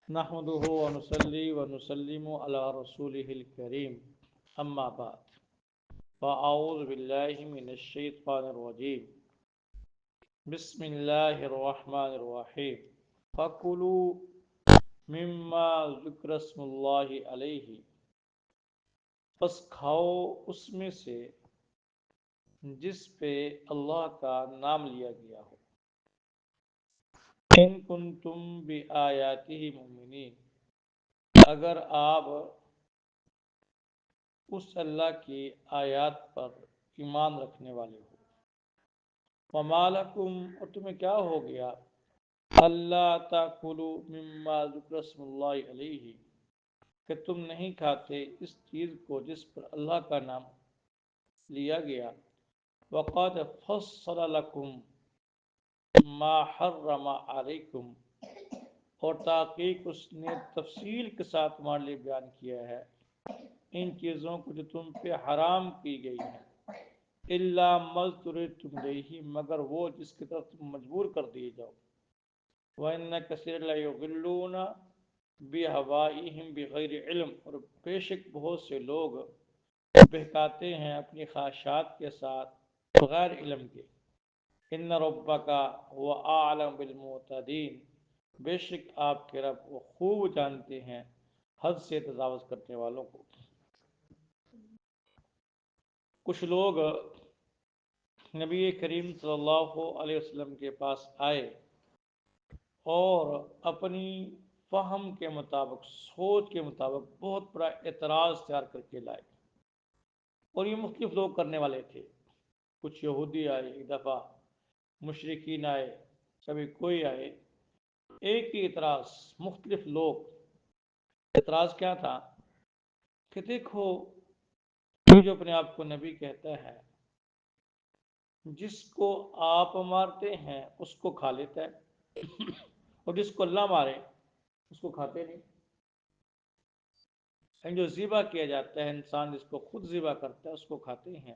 نحمده ونصلي ونسلم على رسوله الكريم أما بعد فأعوذ بالله من الشيطان الرجيم بسم الله الرحمن الرحيم فكلوا مما ذکر اسم اللہ علیہ پس کھاؤ اس میں سے جس پہ اللہ کا نام لیا گیا ہو ان کنتم بآیاتہ مؤمنین اگر آپ اس اللہ کی آیات پر ایمان رکھنے والے ہو وما لکم اور تمہیں کیا ہو گیا اللہ تاکلوا مما ذکر اسم اللہ علیہ کہ تم نہیں کھاتے اس چیز کو جس پر اللہ کا نام لیا گیا وقد فصل لکم ما حرم علیکم اور تحقیق اس نے تفصیل کے ساتھ تمہارے لیے بیان کیا ہے ان چیزوں کو جو تم پہ حرام کی گئی ہیں الا مضطررتم الیہ مگر وہ جس کی طرف تم مجبور کر دیے جاؤ وَإِنَّ كَثِيرًا لَيُضِلُّونَ بِأَهْوَائِهِمْ بِغَيْرِ علم اور بے شک بہت سے لوگ بہکاتے ہیں اپنی خواہشات کے ساتھ بغیر علم کے ان ربک هو اعلم بالمعتدین بے شک آپ کے رب وہ خوب جانتے ہیں حد سے تجاوز کرنے والوں کو کچھ لوگ نبی کریم صلی اللہ علیہ وسلم کے پاس آئے اور اپنی فہم کے مطابق سوچ کے مطابق بہت بڑا اعتراض تیار کر کے لائے اور یہ مختلف لوگ کرنے والے تھے کچھ یہودی آئے ایک دفعہ مشرکین آئے کبھی کوئی آئے ایک ہی اعتراض مختلف لوگ اعتراض کیا تھا کہ دیکھو یہ جو اپنے آپ کو نبی کہتا ہے جس کو آپ مارتے ہیں اس کو کھا لیتا ہے اور جس کو اللہ مارے اس کو کھاتے نہیں جو ذبح کیا جاتا ہے انسان جس کو خود ذبح کرتا ہے اس کو کھاتے ہیں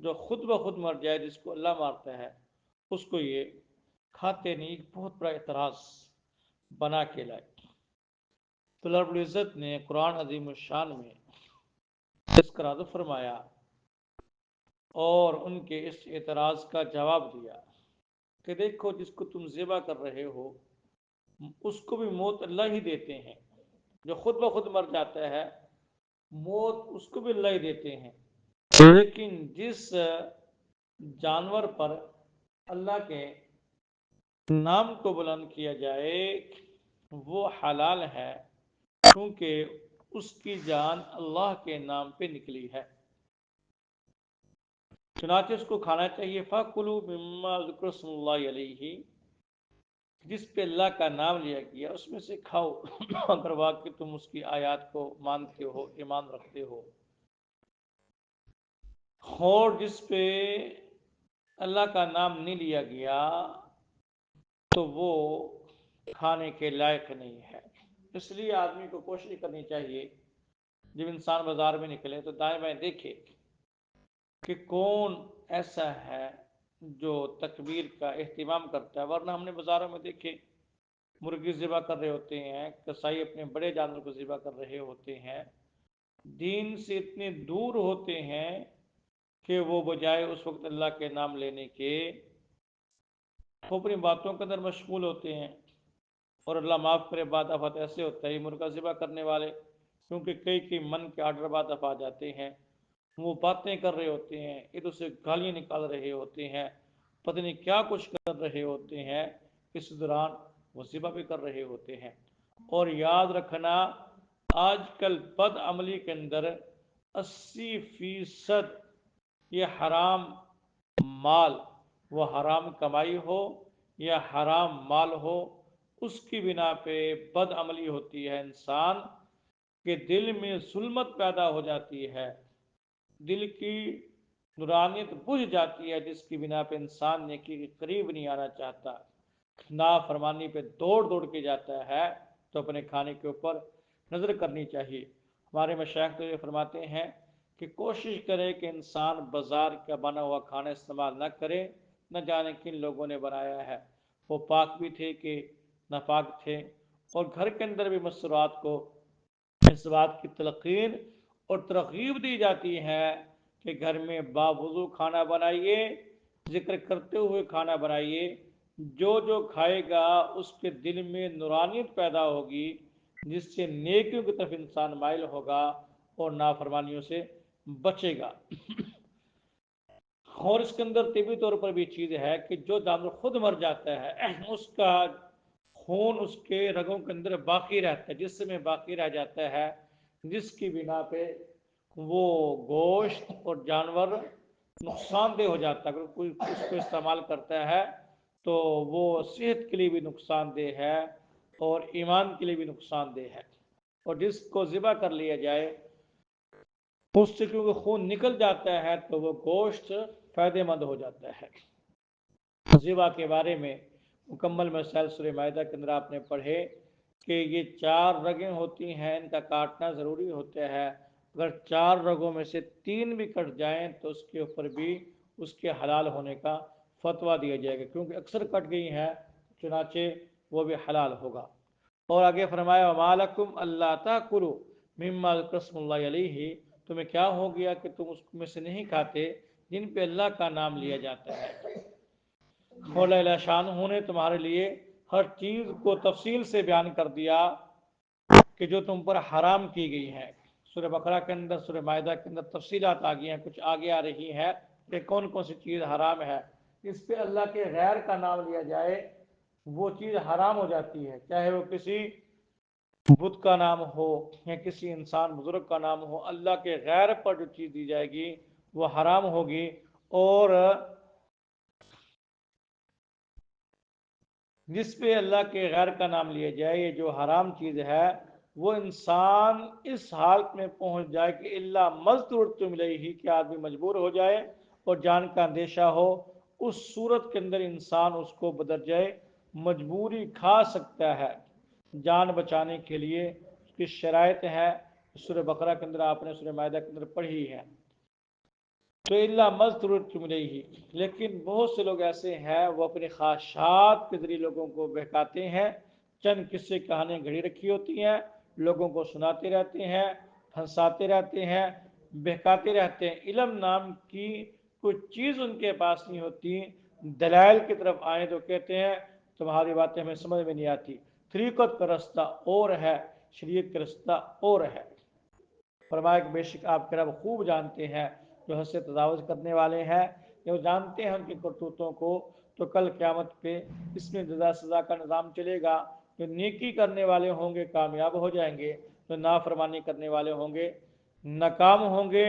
جو خود بخود مر جائے جس کو اللہ مارتا ہے اس کو یہ کھاتے نہیں بہت بڑا اعتراض بنا کے لائے تو اللہ رب العزت نے قرآن عظیم الشان میں اس کا رد فرمایا اور ان کے اس اعتراض کا جواب دیا کہ دیکھو جس کو تم ذبح کر رہے ہو اس کو بھی موت اللہ ہی دیتے ہیں جو خود بخود مر جاتا ہے موت اس کو بھی اللہ ہی دیتے ہیں لیکن جس جانور پر اللہ کے نام کو بلند کیا جائے وہ حلال ہے کیونکہ اس کی جان اللہ کے نام پہ نکلی ہے چنانچہ اس کو کھانا چاہیے فَكُلُوا مِمَّا ذُكِرَ اسْمُ اللَّهِ عَلَيْهِ جس پہ اللہ کا نام لیا گیا اس میں سے کھاؤ اگر واقعی تم اس کی آیات کو مانتے ہو ایمان رکھتے ہو اور جس پہ اللہ کا نام نہیں لیا گیا تو وہ کھانے کے لائق نہیں ہے اس لیے آدمی کو کوشش کرنی چاہیے جب انسان بازار میں نکلے تو دائیں بائیں دیکھے کہ کون ایسا ہے جو تکبیر کا اہتمام کرتا ہے ورنہ ہم نے بازاروں میں دیکھے مرغی ذبح کر رہے ہوتے ہیں کسائی اپنے بڑے جانور کو ذبح کر رہے ہوتے ہیں دین سے اتنے دور ہوتے ہیں کہ وہ بجائے اس وقت اللہ کے نام لینے کے وہ اپنی باتوں کے اندر مشغول ہوتے ہیں اور اللہ معاف کرے بعض دفعہ ایسے ہوتا ہے مرغا ذبح کرنے والے کیونکہ کئی من کے آرڈر بعض دفعہ آ جاتے ہیں وہ باتیں کر رہے ہوتے ہیں ادھر سے گالیاں نکال رہے ہوتے ہیں پتہ نہیں کیا کچھ کر رہے ہوتے ہیں اس دوران وہ ذبح بھی کر رہے ہوتے ہیں اور یاد رکھنا آج کل بد عملی کے اندر 80% یہ حرام مال وہ حرام کمائی ہو یا حرام مال ہو اس کی بنا پہ بد عملی ہوتی ہے انسان کے دل میں ظلمت پیدا ہو جاتی ہے دل کی نورانیت بجھ جاتی ہے جس کی بنا پہ انسان نیکی کے قریب نہیں آنا چاہتا نافرمانی پہ دوڑ کے جاتا ہے تو اپنے کھانے کے اوپر نظر کرنی چاہیے ہمارے مشائخ تو یہ فرماتے ہیں کہ کوشش کرے کہ انسان بازار کا بنا ہوا کھانا استعمال نہ کرے نہ جانے کن لوگوں نے بنایا ہے وہ پاک بھی تھے کہ ناپاک تھے اور گھر کے اندر بھی مسرات کو اس بات کی تلقین اور ترغیب دی جاتی ہے کہ گھر میں باوضو کھانا بنائیے، ذکر کرتے ہوئے کھانا بنائیے، جو جو کھائے گا اس کے دل میں نورانیت پیدا ہوگی، جس سے نیکیوں کی طرف انسان مائل ہوگا اور نافرمانیوں سے بچے گا۔ اور اس کے اندر طبی طور پر بھی چیز ہے کہ جو جانور خود مر جاتا ہے اس کا خون اس کے رگوں کے اندر باقی رہتا ہے، جسم میں باقی رہ جاتا ہے، جس کی بنا پہ وہ گوشت اور جانور نقصان دہ ہو جاتا ہے۔ اگر کوئی اس کو استعمال کرتا ہے تو وہ صحت کے لیے بھی نقصان دہ ہے اور ایمان کے لیے بھی نقصان دہ ہے۔ اور جس کو ذبح کر لیا جائے اس سے کیونکہ خون نکل جاتا ہے تو وہ گوشت فائدہ مند ہو جاتا ہے۔ ذبح کے بارے میں مکمل مسائل سورہ مائدہ کے اندر آپ نے پڑھے کہ یہ 4 رگیں ہوتی ہیں، ان کا کاٹنا ضروری ہوتا ہے۔ اگر 4 رگوں میں سے 3 بھی کٹ جائیں تو اس کے اوپر بھی اس کے حلال ہونے کا فتویٰ دیا جائے گا، کیونکہ اکثر کٹ گئی ہیں چنانچہ وہ بھی حلال ہوگا۔ اور آگے فرمایا وَمَا لَكُمْ أَلَّا تَأْكُلُوا مِمَّا ذُكِرَ اسْمُ اللَّهِ عَلَيْهِ، تمہیں کیا ہو گیا کہ تم اس میں سے نہیں کھاتے جن پہ اللہ کا نام لیا جاتا ہے۔ مولا الہ شان نے تمہارے لیے ہر چیز کو تفصیل سے بیان کر دیا کہ جو تم پر حرام کی گئی ہے۔ سورہ بقرہ کے اندر، سورہ مائدہ کے اندر تفصیلات آ گئی ہیں، کچھ آگے آ رہی ہے کہ کون کون سی چیز حرام ہے۔ اس پہ اللہ کے غیر کا نام لیا جائے وہ چیز حرام ہو جاتی ہے، چاہے وہ کسی بت کا نام ہو یا کسی انسان بزرگ کا نام ہو، اللہ کے غیر پر جو چیز دی جائے گی وہ حرام ہوگی۔ اور جس پہ اللہ کے غیر کا نام لیا جائے، یہ جو حرام چیز ہے وہ انسان اس حالت میں پہنچ جائے کہ اللہ مضطرۃ الیہ کہ آدمی مجبور ہو جائے اور جان کا اندیشہ ہو، اس صورت کے اندر انسان اس کو بدرجہ مجبوری کھا سکتا ہے۔ جان بچانے کے لیے اس کی شرائط ہے، سورہ بقرہ کے اندر آپ نے سورہ مائدہ کے اندر پڑھی ہے۔ تو اللہ مضطرۃ الیہ، لیکن بہت سے لوگ ایسے ہیں وہ اپنی خواہشات کے ذریعے لوگوں کو بہکاتے ہیں، چند قصے کہانیاں گھڑی رکھی ہوتی ہیں، لوگوں کو سناتے رہتے ہیں، ہنساتے رہتے ہیں، بہکاتے رہتے ہیں۔ علم نام کی کوئی چیز ان کے پاس نہیں ہوتی، دلائل کی طرف آئیں تو کہتے ہیں تمہاری باتیں ہمیں سمجھ میں نہیں آتی۔ طریقت کا رستہ اور ہے، شریعت کا رستہ اور ہے۔ فرمایا کہ بے شک آپ کے رب خوب جانتے ہیں جو حد سے تجاوز کرنے والے ہیں، جو جانتے ہیں ان کی کرتوتوں کو، تو کل قیامت پہ اس میں جزا سزا کا نظام چلے گا۔ جو نیکی کرنے والے ہوں گے کامیاب ہو جائیں گے، جو نافرمانی کرنے والے ہوں گے ناکام ہوں گے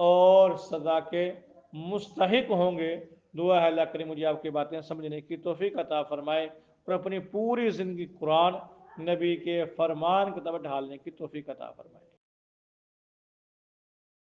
اور سزا کے مستحق ہوں گے۔ دعا ہے اللہ کریم مجھے آپ کی باتیں سمجھنے کی توفیق عطا فرمائے اور اپنی پوری زندگی قرآن نبی کے فرمان کی طرف ڈھالنے کی توفیق عطا فرمائے۔